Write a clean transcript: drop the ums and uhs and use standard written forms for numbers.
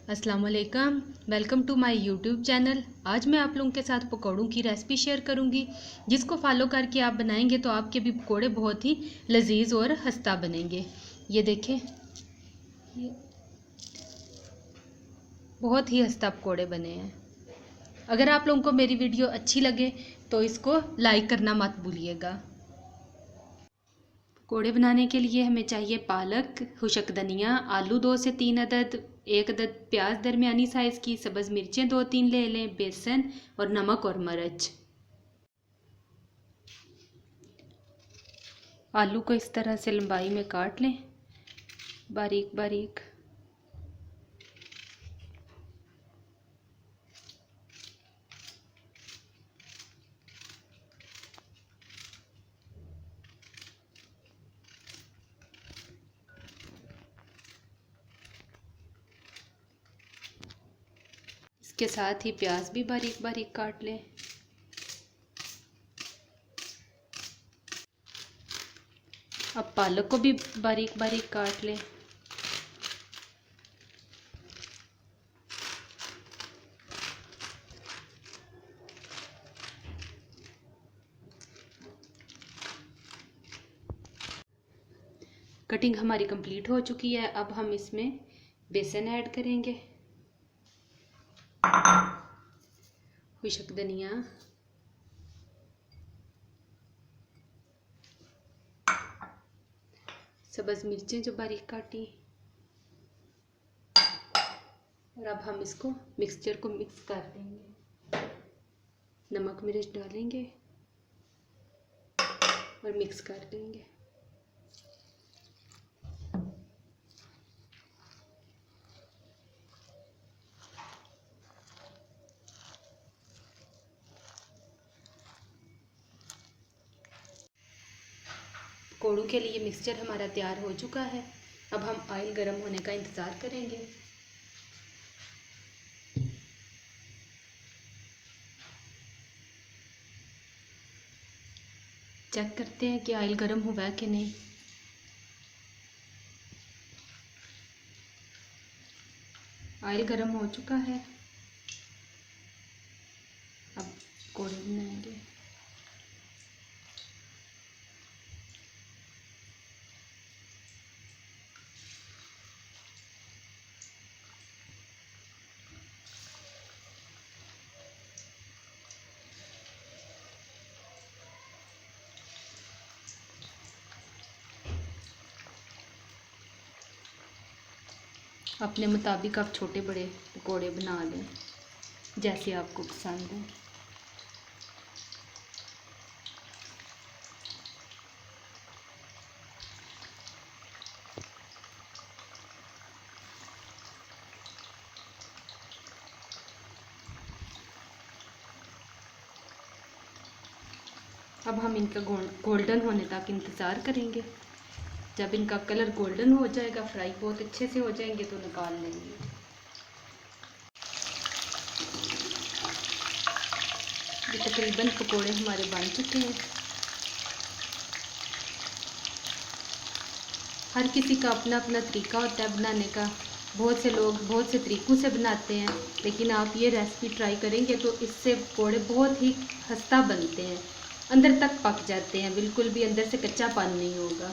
अस्सलाम वालेकुम, welcome to my YouTube channel. आज मैं आप लोगों के साथ पकौड़ों की रेसिपी शेयर करूंगी, जिसको फॉलो करके आप बनाएंगे तो आपके भी पकौड़े बहुत ही लजीज और खस्ता बनेंगे। ये देखें, ये बहुत ही खस्ता पकौड़े बने हैं। अगर आप लोगों को मेरी वीडियो अच्छी लगे तो इसको लाइक करना मत भूलिएगा। पकौड़े बनाने के लिए हमें चाहिए पालक, खुशक धनिया, आलू 2 से 3 अदद, 1 अदद प्याज दरमियानी साइज़ की, सब्ज़ मिर्चें 2-3 ले लें, बेसन और नमक और मिर्च। आलू को इस तरह से लंबाई में काट लें, बारीक बारीक। इसके साथ ही प्याज भी बारीक बारीक काट लें। अब पालक को भी बारीक बारीक काट लें। कटिंग हमारी कंप्लीट हो चुकी है। अब हम इसमें बेसन ऐड करेंगे, खुशक धनिया, सब्ज़ मिर्चें जो बारीक काटी, और अब हम इसको मिक्सचर को मिक्स कर देंगे। नमक मिर्च डालेंगे और मिक्स कर देंगे। पकौड़ों के लिए मिक्सचर हमारा तैयार हो चुका है। अब हम ऑयल गर्म होने का इंतज़ार करेंगे। चेक करते हैं कि ऑयल गर्म हुआ है कि नहीं। ऑयल गर्म हो चुका है। अब पकौड़े बनाएंगे। अपने मुताबिक आप छोटे बड़े पकौड़े बना लें, जैसे आपको पसंद है। अब हम इनका गोल्डन होने तक इंतज़ार करेंगे। जब इनका कलर गोल्डन हो जाएगा, फ्राई बहुत अच्छे से हो जाएंगे, तो निकाल लेंगे। ये तकरीबन पकोड़े हमारे बन चुके हैं। हर किसी का अपना अपना तरीका होता है बनाने का। बहुत से लोग बहुत से तरीक़ों से बनाते हैं, लेकिन आप ये रेसिपी ट्राई करेंगे तो इससे पकोड़े बहुत ही खस्ता बनते हैं, अंदर तक पक जाते हैं, बिल्कुल भी अंदर से कच्चापन नहीं होगा।